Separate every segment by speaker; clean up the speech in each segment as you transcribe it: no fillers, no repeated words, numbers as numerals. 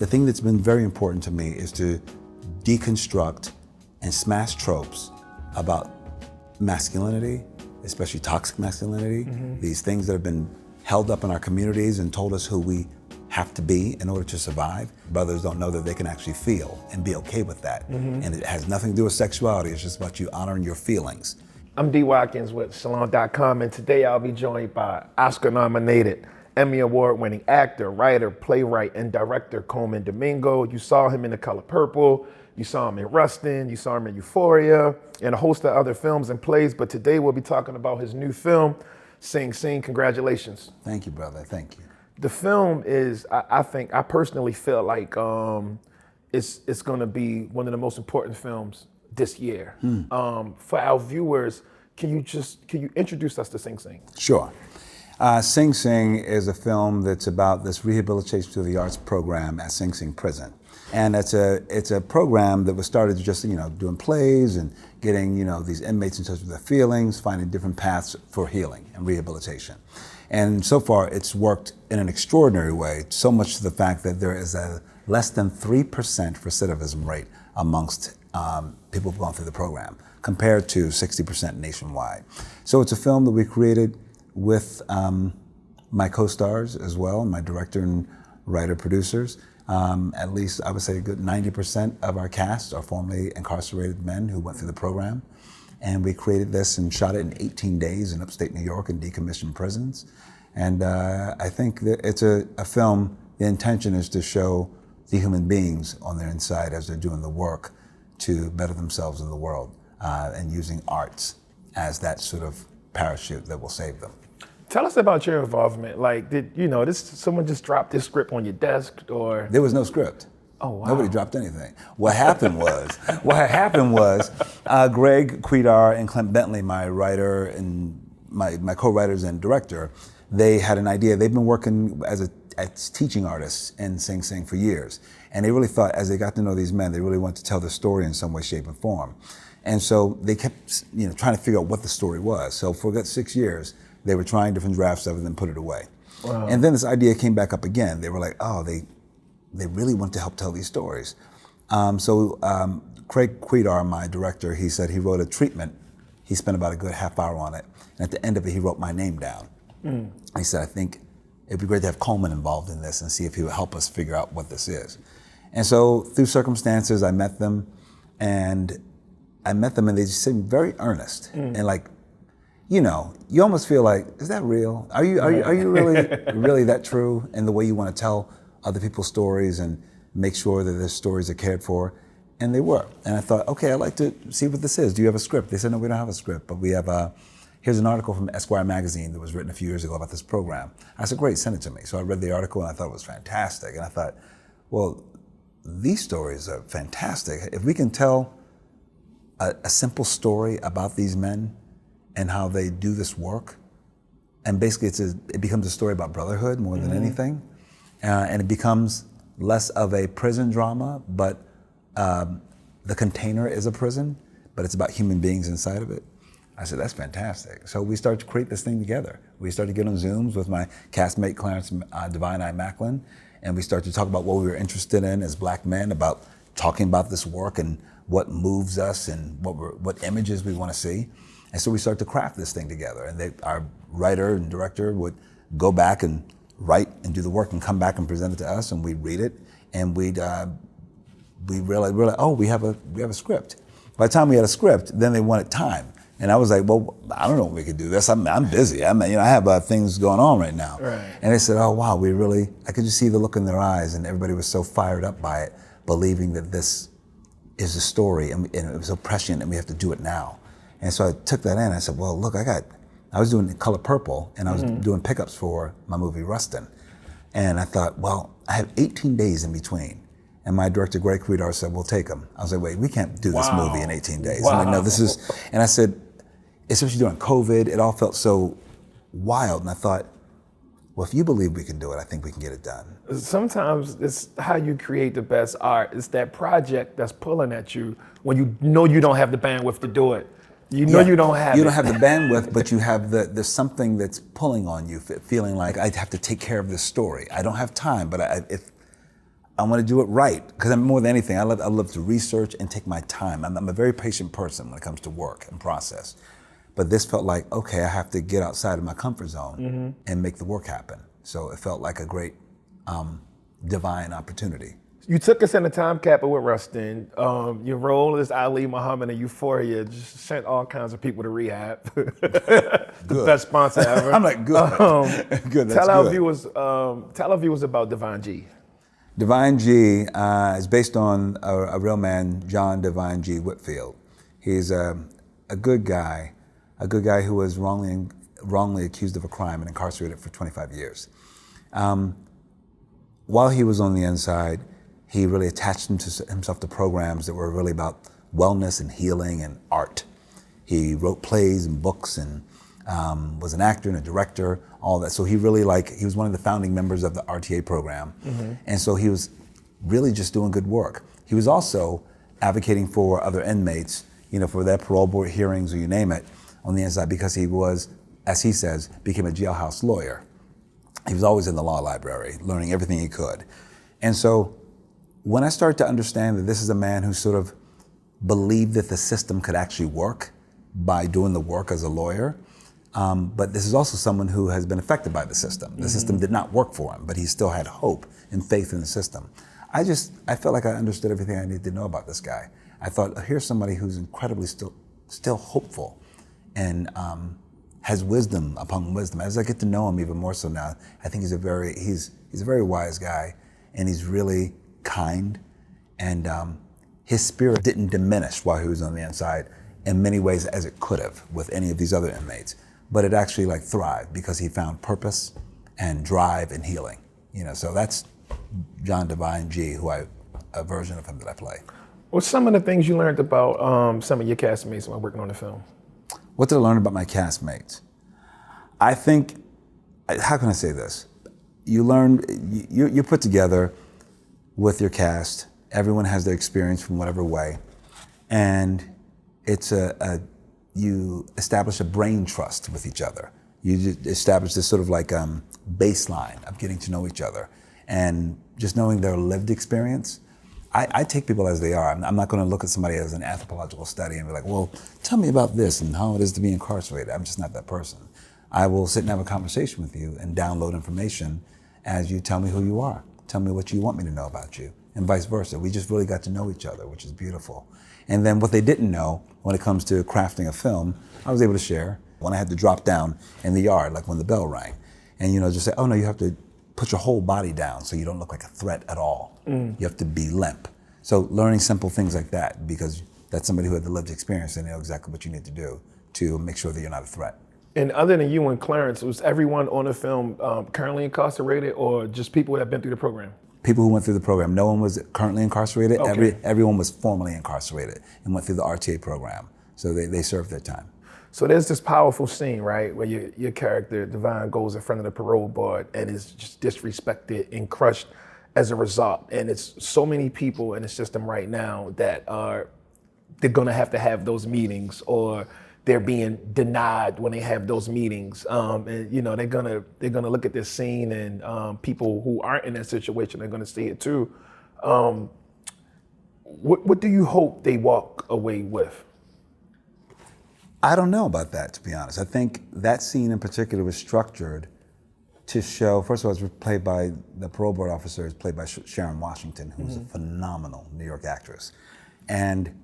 Speaker 1: the thing that's been very important to me is to deconstruct and smash tropes about masculinity, especially toxic masculinity, these things that have been held up in our communities and told us who we have to be in order to survive. Brothers don't know that they can actually feel and be okay with that. And it has nothing to do with sexuality, it's just about you honoring your feelings.
Speaker 2: I'm D. Watkins with Salon.com, and today I'll be joined by Oscar-nominated, Emmy Award-winning actor, writer, playwright, and director Colman Domingo. You saw him in The Color Purple, you saw him in Rustin, you saw him in Euphoria, and a host of other films and plays, but today we'll be talking about his new film, Sing Sing. Congratulations.
Speaker 1: Thank you, brother, thank you.
Speaker 2: The film is, I personally feel like it's gonna be one of the most important films this year. For our viewers, can you introduce us to Sing Sing?
Speaker 1: Sure. Sing Sing is a film that's about this rehabilitation through the arts program at Sing Sing Prison. And it's a program that was started just, doing plays and getting, these inmates in touch with their feelings, finding different paths for healing and rehabilitation. And so far it's worked in an extraordinary way, so much to the fact that there is a less than 3% recidivism rate amongst people who've gone through the program, compared to 60% nationwide. So it's a film that we created with my co-stars as well, my director and writer producers. At least I would say a good 90% of our cast are formerly incarcerated men who went through the program. And we created this and shot it in 18 days in upstate New York in decommissioned prisons. And I think that it's a film, the intention is to show the human beings on their inside as they're doing the work to better themselves in the world, and using arts as that sort of parachute that will save them.
Speaker 2: Tell us about your involvement. Like, did someone just drop this script on your desk, or?
Speaker 1: There was no script.
Speaker 2: Oh, wow.
Speaker 1: Nobody dropped anything. What happened was, Greg Quidar and Clint Bentley, my writer and my co-writers and director, they had an idea. They've been working as teaching artists in Sing Sing for years. And they really thought, as they got to know these men, they really wanted to tell the story in some way, shape, and form. And so they kept, trying to figure out what the story was. So for a good 6 years, they were trying different drafts of it and then put it away.
Speaker 2: Wow.
Speaker 1: And then this idea came back up again. They were like, oh, they really want to help tell these stories. So Craig Quidar, my director, he said he wrote a treatment. He spent about a good half hour on it. And at the end of it, he wrote my name down. He said, I think it'd be great to have Colman involved in this and see if he would help us figure out what this is. And so through circumstances, I met them and they just seemed very earnest. And like, you almost feel like, is that real? Are you really that true in the way you want to tell other people's stories and make sure that their stories are cared for? And they were. And I thought, okay, I'd like to see what this is. Do you have a script? They said, no, we don't have a script, but we have here's an article from Esquire magazine that was written a few years ago about this program. I said, great, send it to me. So I read the article and I thought it was fantastic. And I thought, well, these stories are fantastic. If we can tell a simple story about these men and how they do this work, and basically it becomes a story about brotherhood more than anything, and it becomes less of a prison drama, but the container is a prison, but it's about human beings inside of it. I said, that's fantastic. So we started to create this thing together. We started to get on Zooms with my castmate Clarence Divine I. Macklin, and we started to talk about what we were interested in as Black men, about talking about this work and what moves us and what images we want to see. And so we started to craft this thing together. And our writer and director would go back and write and do the work and come back and present it to us, and we'd read it, and we realized, oh, we have a script. By the time we had a script, then they wanted time. And I was like, well, I don't know when we could do this. I'm busy. I have things going on right now.
Speaker 2: Right.
Speaker 1: And they said, oh, wow, I could just see the look in their eyes, and everybody was so fired up by it, believing that this is a story, and it was so prescient, and we have to do it now. And so I took that in. I said, well, look, I was doing Color Purple, and I was doing pickups for my movie Rustin. And I thought, well, I have 18 days in between. And my director, Greg Quidar, said, we'll take them. I was like, wait, we can't do this movie in 18 days.
Speaker 2: Wow.
Speaker 1: I'm like, no, this is, and I said, especially during COVID, it all felt so wild. And I thought, well, if you believe we can do it, I think we can get it done.
Speaker 2: Sometimes it's how you create the best art. It's that project that's pulling at you when you know you don't have the bandwidth to do it. You know you don't have
Speaker 1: the bandwidth, but you have there's something that's pulling on you, feeling like I have to take care of this story. I don't have time, but I want to do it right, because more than anything, I love to research and take my time. I'm a very patient person when it comes to work and process. But this felt like, okay, I have to get outside of my comfort zone and make the work happen. So it felt like a great divine opportunity.
Speaker 2: You took us in a time capsule with Rustin. Your role as Ali Muhammad in Euphoria just sent all kinds of people to rehab. The best sponsor ever.
Speaker 1: I'm like, good. Good, that's
Speaker 2: tell our
Speaker 1: good.
Speaker 2: viewers about Divine G.
Speaker 1: Divine G is based on a real man, John Divine G. Whitfield. He's a good guy who was wrongly accused of a crime and incarcerated for 25 years. While he was on the inside, he really attached himself to programs that were really about wellness and healing and art. He wrote plays and books and was an actor and a director, all that. So he really he was one of the founding members of the RTA program. And so he was really just doing good work. He was also advocating for other inmates, for their parole board hearings or you name it, on the inside, because he was, as he says, became a jailhouse lawyer. He was always in the law library, learning everything he could. And so when I started to understand that this is a man who sort of believed that the system could actually work by doing the work as a lawyer, but this is also someone who has been affected by the system. The system did not work for him, but he still had hope and faith in the system. I felt like I understood everything I needed to know about this guy. I thought, here's somebody who's incredibly still hopeful and has wisdom upon wisdom. As I get to know him even more so now, I think he's a very wise guy, and he's really kind, and his spirit didn't diminish while he was on the inside in many ways as it could have with any of these other inmates, but it actually thrived because he found purpose and drive and healing. So that's John Divine G, a version of him that I play.
Speaker 2: What's some of the things you learned about some of your castmates while working on the film?
Speaker 1: What did I learn about my castmates? I think, how can I say this? You learn, you're put together with your cast. Everyone has their experience from whatever way. And it's you establish a brain trust with each other. You establish this sort of baseline of getting to know each other. And just knowing their lived experience. I take people as they are. I'm not going to look at somebody as an anthropological study and be like, well, tell me about this and how it is to be incarcerated. I'm just not that person. I will sit and have a conversation with you and download information as you tell me who you are. Tell me what you want me to know about you, and vice versa. We just really got to know each other, which is beautiful. And then what they didn't know when it comes to crafting a film, I was able to share. When I had to drop down in the yard, like when the bell rang, and just say, oh no, you have to put your whole body down so you don't look like a threat at all. You have to be limp. So learning simple things like that, because that's somebody who had the lived experience and they know exactly what you need to do to make sure that you're not a threat.
Speaker 2: And other than you and Clarence, was everyone on the film currently incarcerated, or just people that have been through the program?
Speaker 1: People who went through the program. No one was currently incarcerated.
Speaker 2: Okay.
Speaker 1: Everyone was formerly incarcerated and went through the RTA program. So they served their time.
Speaker 2: So there's this powerful scene, right, where your character, Divine, goes in front of the parole board and is just disrespected and crushed as a result. And it's so many people in the system right now that they're gonna have those meetings, or they're being denied when they have those meetings. And they're gonna look at this scene, and people who aren't in that situation are gonna see it too. What do you hope they walk away with?
Speaker 1: I don't know about that, to be honest. I think that scene in particular was structured to show, first of all, it's played by the parole board officer, is played by Sharon Washington, who's a phenomenal New York actress. And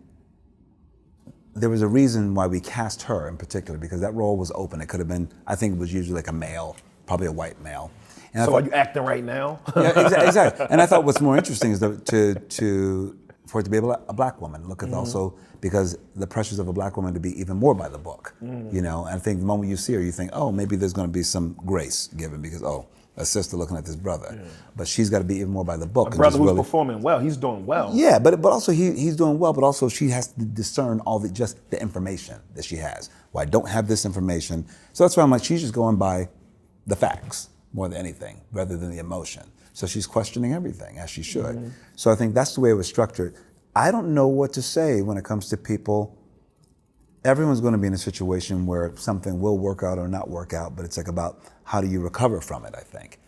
Speaker 1: there was a reason why we cast her in particular, because that role was open. It could have been, I think it was usually like a male, probably a white male. And
Speaker 2: So are you acting right now?
Speaker 1: Yeah, exactly. And I thought what's more interesting is for it to be a black woman. Look at also, because the pressures of a black woman to be even more by the book. And I think the moment you see her, you think, oh, maybe there's going to be some grace given because, oh, a sister looking at this brother. But she's got to be even more by the book.
Speaker 2: A brother who's performing well, he's doing well.
Speaker 1: Yeah, but also he's doing well, but also she has to discern just the information that she has. Well, I don't have this information. So that's why I'm like, she's just going by the facts more than anything, rather than the emotion. So she's questioning everything, as she should. So I think that's the way it was structured. I don't know what to say when it comes to people. Everyone's going to be in a situation where something will work out or not work out, but it's about how do you recover from it, I think.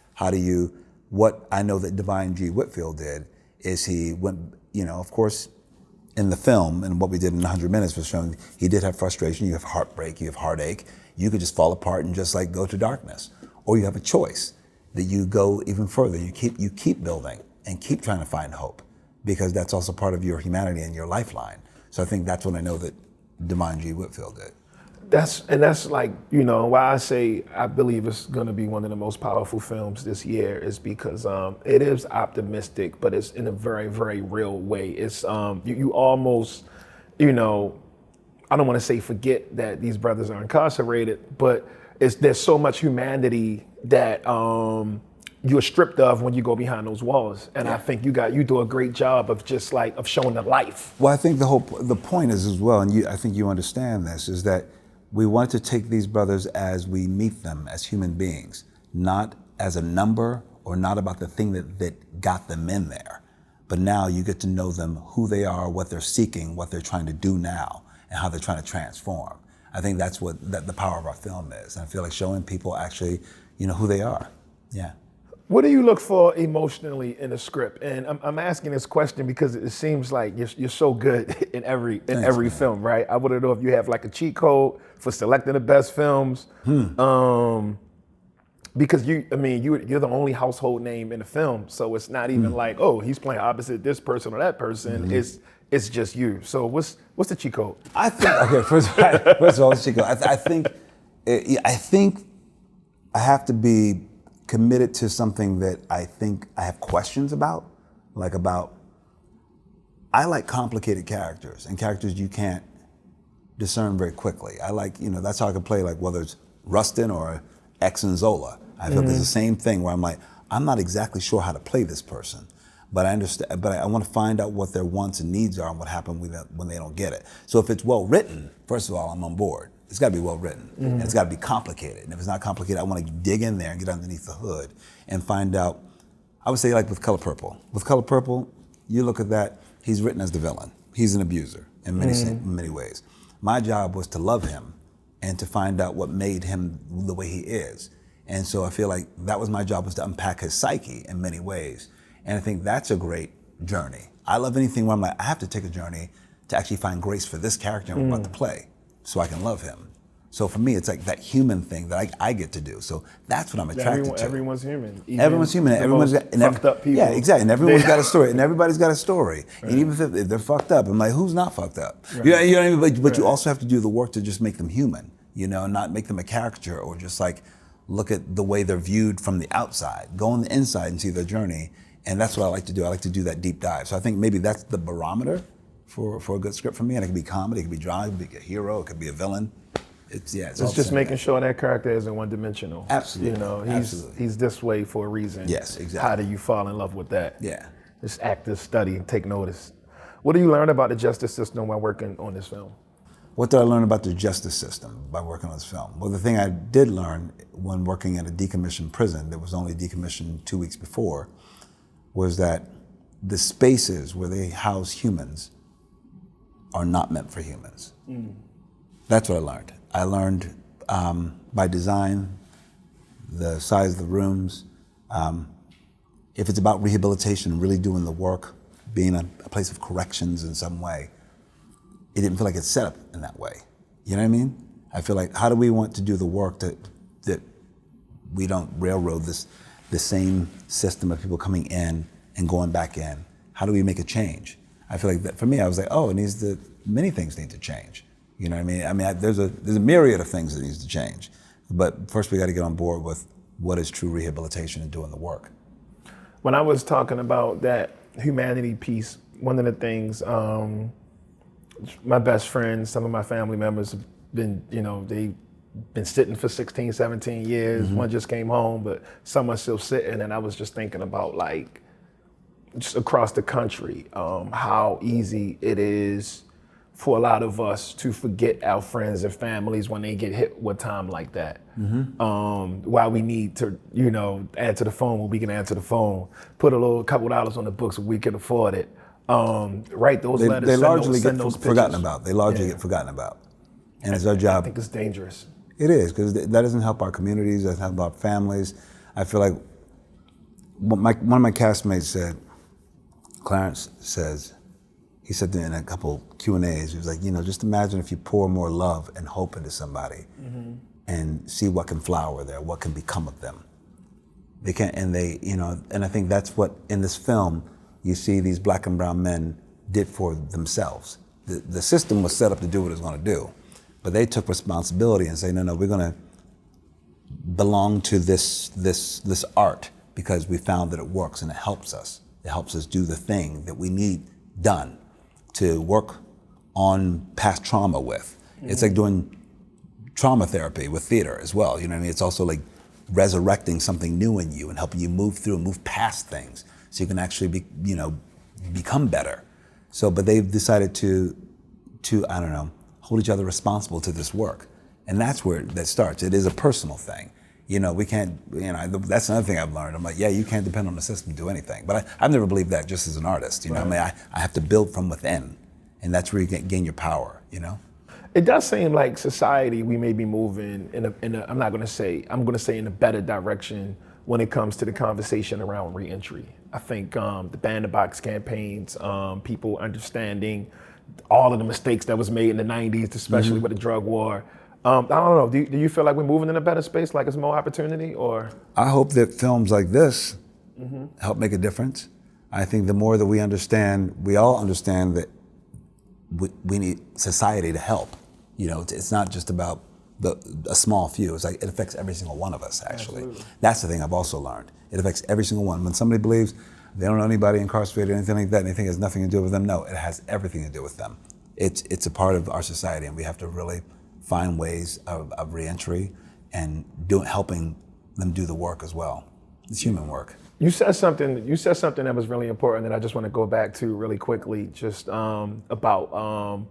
Speaker 1: What I know that Divine G. Whitfield did is he went, of course, in the film and what we did in 100 minutes was showing he did have frustration, you have heartbreak, you have heartache, you could just fall apart and just like go to darkness. Or you have a choice that you go even further, you keep building and keep trying to find hope, because that's also part of your humanity and your lifeline. So I think that's what I know that Divine G. Whitfield did.
Speaker 2: That's like, why I say I believe it's going to be one of the most powerful films this year is because it is optimistic, but it's in a very, very real way. It's you almost, I don't want to say forget that these brothers are incarcerated, but there's so much humanity that you're stripped of when you go behind those walls. And I think you do a great job of just like of showing the life.
Speaker 1: Well, I think the point is as well, and I think you understand this, is that we want to take these brothers as we meet them as human beings, not as a number or not about the thing that got them in there. But now you get to know them, who they are, what they're seeking, what they're trying to do now, and how they're trying to transform. I think that's what the power of our film is. And I feel like showing people actually, who they are. Yeah.
Speaker 2: What do you look for emotionally in a script? And I'm asking this question because it seems like you're so good in every film, right? I want to know if you have like a cheat code for selecting the best films. Because you're the only household name in the film, so it's not even like, oh, he's playing opposite this person or that person. It's just you. So what's the cheat code?
Speaker 1: I think first of all, the cheat code. I think I have to be committed to something that I think I have questions about, I like complicated characters and characters you can't discern very quickly. I like, that's how I can play, like whether it's Rustin or X and Zola. I feel there's the same thing where I'm like, I'm not exactly sure how to play this person, but I understand, but I want to find out what their wants and needs are and what happens when they don't get it. So if it's well written, first of all, I'm on board. It's got to be well written, and it's got to be complicated. And if it's not complicated, I want to dig in there and get underneath the hood and find out. I would say like with Color Purple. With Color Purple, you look at that, he's written as the villain. He's an abuser in many ways. My job was to love him and to find out what made him the way he is. And so I feel like that was my job, was to unpack his psyche in many ways. And I think that's a great journey. I love anything where I'm like, I have to take a journey to actually find grace for this character I'm about to play, so I can love him. So for me, it's like that human thing that I get to do. So that's what I'm attracted to.
Speaker 2: Everyone's human.
Speaker 1: Everyone's human. Everyone's got
Speaker 2: fucked up people.
Speaker 1: Yeah, exactly. And everyone's got a story. And everybody's got a story. Right. And even if they're fucked up, I'm like, who's not fucked up? Right. You know what I mean? But you also have to do the work to just make them human. Not make them a caricature or just like look at the way they're viewed from the outside. Go on the inside and see their journey. And that's what I like to do. I like to do that deep dive. So I think maybe that's the barometer for a good script for me. And it can be comedy, it can be drama, it can be a hero, it could be a villain. It's
Speaker 2: just making sure that character isn't one-dimensional.
Speaker 1: Absolutely.
Speaker 2: He's this way for a reason.
Speaker 1: Yes, exactly.
Speaker 2: How do you fall in love with that?
Speaker 1: Yeah.
Speaker 2: Just actors study and take notice. What do you learn about the justice system while working on this film?
Speaker 1: What did I learn about the justice system by working on this film? Well, the thing I did learn when working at a decommissioned prison that was only decommissioned 2 weeks before was that the spaces where they house humans are not meant for humans. That's what I learned. I learned by design, the size of the rooms, if it's about rehabilitation, really doing the work, being a place of corrections in some way, it didn't feel like it's set up in that way. You know what I mean? I feel like, how do we want to do the work that we don't railroad the same system of people coming in and going back in? How do we make a change? I feel like that, for me, I was like, oh, many things need to change. You know what I mean? There's a myriad of things that needs to change. But first we got to get on board with what is true rehabilitation and doing the work.
Speaker 2: When I was talking about that humanity piece, one of the things, my best friends, some of my family members have been, they've been sitting for 16, 17 years. One just came home, but some are still sitting. And I was just thinking about like, just across the country, how easy it is for a lot of us to forget our friends and families when they get hit with time like that. While we need to, answer the phone when we can answer the phone, put a couple dollars on the books when we can afford it, write those letters,
Speaker 1: they largely
Speaker 2: send
Speaker 1: get
Speaker 2: those
Speaker 1: forgotten about. They largely get forgotten about. And it's our job.
Speaker 2: I think it's dangerous.
Speaker 1: It is, because that doesn't help our communities, doesn't help our families. I feel like one of my castmates said, Clarence says, he said in a couple Q&As, he was like, just imagine if you pour more love and hope into somebody and see what can flower there, what can become of them. They can't, and I think that's what, in this film, you see these black and brown men did for themselves. The system was set up to do what it was going to do, but they took responsibility and say, no, we're going to belong to this art because we found that it works and it helps us. It helps us do the thing that we need done to work on past trauma with. It's like doing trauma therapy with theater as well. You know what I mean? It's also like resurrecting something new in you and helping you move through and move past things so you can actually become better. So, but they've decided to I don't know, hold each other responsible to this work. And that's where that starts. It is a personal thing. We can't, that's another thing I've learned. I'm like, yeah, you can't depend on the system to do anything. But I've never believed that just as an artist. Right. I mean, I have to build from within, and that's where you gain your power,
Speaker 2: It does seem like society, we may be moving in a I'm going to say in a better direction when it comes to the conversation around reentry. I think the Ban the Box campaigns, people understanding all of the mistakes that was made in the 90s, especially with the drug war. I don't know, do you feel like we're moving in a better space, like it's more opportunity, or?
Speaker 1: I hope that films like this help make a difference. I think the more that we all understand that we need society to help. It's not just about a small few. It's like it affects every single one of us, actually. Absolutely. That's the thing I've also learned. It affects every single one. When somebody believes they don't know anybody incarcerated or anything like that, anything has nothing to do with them, no, it has everything to do with them. It's a part of our society, and we have to really find ways of reentry and helping them do the work as well. It's human work.
Speaker 2: You said something that was really important that I just want to go back to really quickly, just about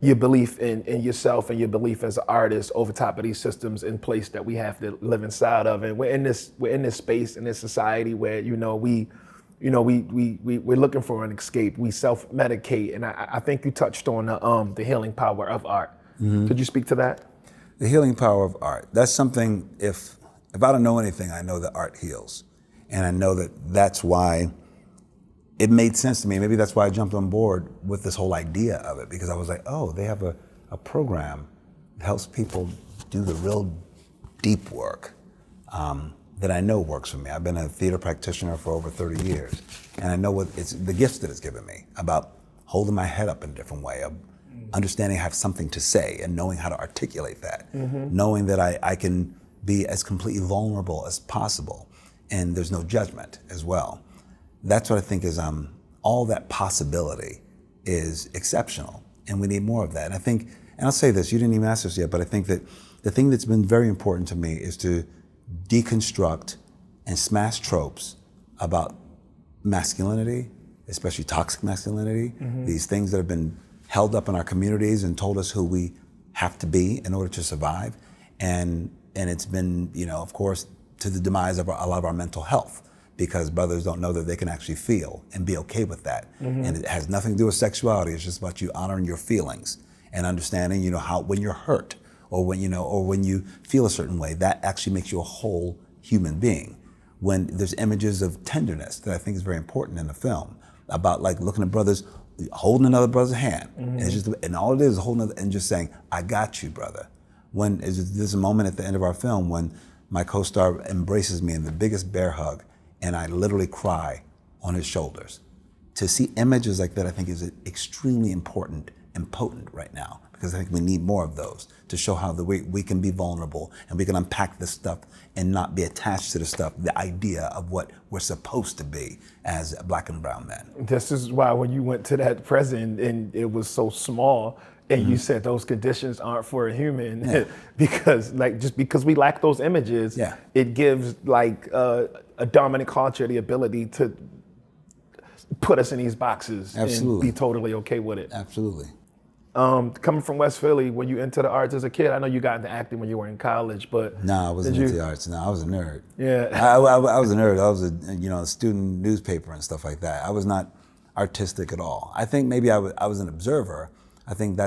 Speaker 2: your belief in yourself and your belief as an artist over top of these systems in place that we have to live inside of. And we're in this space, in this society where, we're looking for an escape. We self-medicate. And I think you touched on the healing power of art. Could you speak to that?
Speaker 1: The healing power of art. That's something, if I don't know anything, I know that art heals. And I know that that's why it made sense to me. Maybe that's why I jumped on board with this whole idea of it, because I was like, oh, they have a program that helps people do the real deep work that I know works for me. I've been a theater practitioner for over 30 years, and I know it's the gifts that it's given me about holding my head up in a different way, of understanding I have something to say and knowing how to articulate that, knowing that I can be as completely vulnerable as possible, and there's no judgment as well. That's what I think is all that possibility is exceptional, and we need more of that. And I think, and I'll say this, you didn't even ask this yet, but I think that the thing that's been very important to me is to deconstruct and smash tropes about masculinity, especially toxic masculinity, these things that have been held up in our communities and told us who we have to be in order to survive. And it's been, of course, to the demise of a lot of our mental health, because brothers don't know that they can actually feel and be okay with that. And it has nothing to do with sexuality. It's just about you honoring your feelings and understanding, how when you're hurt or when you feel a certain way, that actually makes you a whole human being. When there's images of tenderness that I think is very important in the film, about like looking at brothers, holding another brother's hand, and all it is holding another, and just saying, "I got you, brother." There's a moment at the end of our film when my co-star embraces me in the biggest bear hug, and I literally cry on his shoulders. To see images like that, I think is extremely important and potent right now, because I think we need more of those to show how we can be vulnerable and we can unpack this stuff and not be attached to the stuff, the idea of what we're supposed to be as black and brown men.
Speaker 2: This is why when you went to that prison and it was so small, and you said those conditions aren't for a human, because just because we lack those images, it gives a dominant culture the ability to put us in these boxes and be totally okay with it.
Speaker 1: Absolutely.
Speaker 2: Coming from West Philly, when you into the arts as a kid, I know you got into acting when you were in college, but
Speaker 1: no, I wasn't into the arts. No, I was a nerd.
Speaker 2: Yeah,
Speaker 1: I was a nerd. I was a student newspaper and stuff like that. I was not artistic at all. I think maybe I was an observer. I think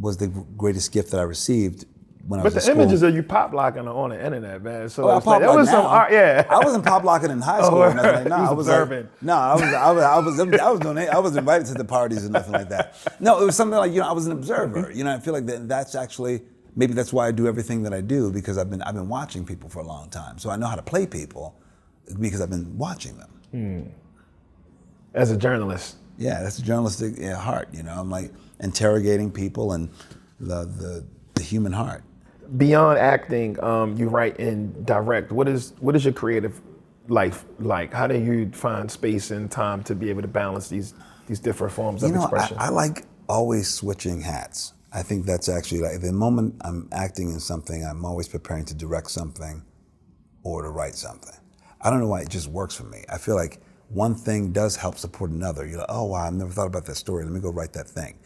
Speaker 1: was the greatest gift that I received when I
Speaker 2: But
Speaker 1: was
Speaker 2: the
Speaker 1: in school.
Speaker 2: images of you pop locking are on the internet, man. So
Speaker 1: Oh,
Speaker 2: it's like,
Speaker 1: I
Speaker 2: there was some
Speaker 1: now.
Speaker 2: art, yeah.
Speaker 1: I wasn't pop locking in high school or nothing like. No,
Speaker 2: You was
Speaker 1: I was
Speaker 2: observing.
Speaker 1: like, no, I was doing it. I was invited to the parties and nothing like that. No, it was something like, I was an observer. I feel like that's actually maybe that's why I do everything that I do, because I've been watching people for a long time, so I know how to play people because I've been watching them.
Speaker 2: As a journalist.
Speaker 1: Yeah, that's a journalistic heart. I'm like interrogating people and the human heart.
Speaker 2: Beyond acting, you write and direct. What is your creative life like? How do you find space and time to be able to balance these different forms of expression?
Speaker 1: I like always switching hats. I think that's actually like the moment I'm acting in something, I'm always preparing to direct something or to write something. I don't know why, it just works for me. I feel like one thing does help support another. You're like, oh wow, I've never thought about that story. Let me go write that thing.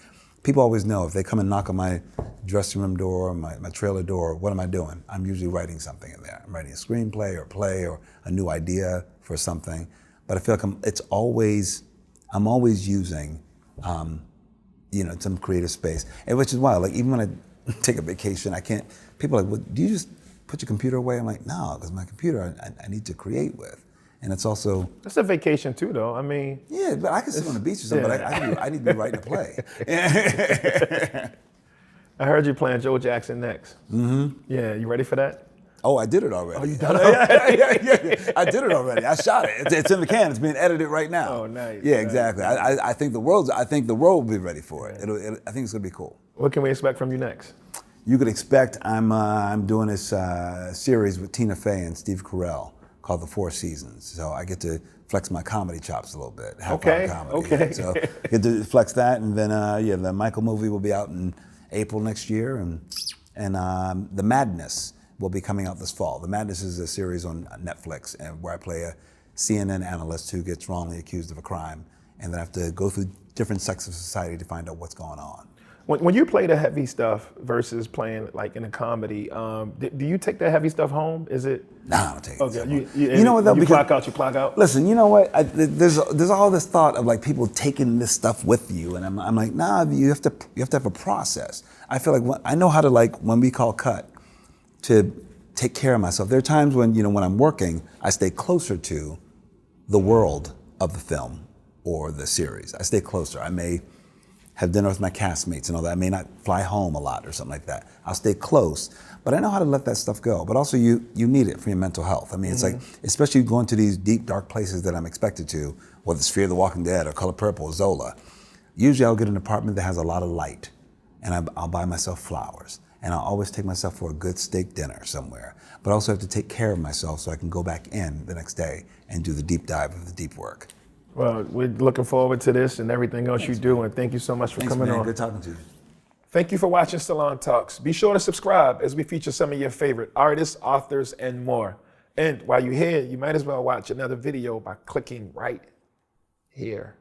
Speaker 1: People always know if they come and knock on my dressing room door, my trailer door, what am I doing? I'm usually writing something in there. I'm writing a screenplay or play or a new idea for something. But I feel like I'm always using, some creative space. And which is why, like even when I take a vacation, I can't, people are like, well, do you just put your computer away? I'm like, no, because my computer I need to create with. And it's also...
Speaker 2: It's a vacation too, though. I mean...
Speaker 1: Yeah, but I can sit on the beach or something, but I need to be writing a play.
Speaker 2: I heard you playing Joe Jackson next. Mm-hmm. Yeah, you ready for that?
Speaker 1: Oh, I did it already.
Speaker 2: Oh, you done it?
Speaker 1: Yeah. I did it already. I shot it. It's in the can. It's being edited right now.
Speaker 2: Oh, nice.
Speaker 1: Yeah,
Speaker 2: nice.
Speaker 1: exactly. I think the world will be ready for it. I think it's gonna be cool.
Speaker 2: What can we expect from you next?
Speaker 1: You could expect I'm doing this series with Tina Fey and Steve Carell called The Four Seasons. So I get to flex my comedy chops a little bit.
Speaker 2: Okay.
Speaker 1: Yeah. So get to flex that, and then the Michael movie will be out in April next year, and The Madness will be coming out this fall. The Madness is a series on Netflix, and where I play a CNN analyst who gets wrongly accused of a crime, and then I have to go through different sects of society to find out what's going on.
Speaker 2: When you play the heavy stuff versus playing like in a comedy, do you take the heavy stuff home? Is it?
Speaker 1: No, I don't take it.
Speaker 2: Okay,
Speaker 1: you know what though?
Speaker 2: You clock out, you clock out.
Speaker 1: Listen, you know what? There's all this thought of like people taking this stuff with you, and I'm like, nah. You have to have a process. I feel like I know how to, like when we call cut, to take care of myself. There are times when when I'm working, I stay closer to the world of the film or the series. I stay closer. I may have dinner with my castmates and all that. I may not fly home a lot or something like that. I'll stay close, but I know how to let that stuff go. But also you need it for your mental health. I mean, it's like, especially going to these deep, dark places that I'm expected to, whether it's Fear the Walking Dead or Color Purple or Zola. Usually I'll get an apartment that has a lot of light, and I'll buy myself flowers. And I'll always take myself for a good steak dinner somewhere. But I also have to take care of myself so I can go back in the next day and do the deep dive of the deep work.
Speaker 2: Well, we're looking forward to this and everything else you do, and thank you so much for coming
Speaker 1: man.
Speaker 2: on.
Speaker 1: Good talking to you.
Speaker 2: Thank you for watching Salon Talks. Be sure to subscribe as we feature some of your favorite artists, authors, and more. And while you're here, you might as well watch another video by clicking right here.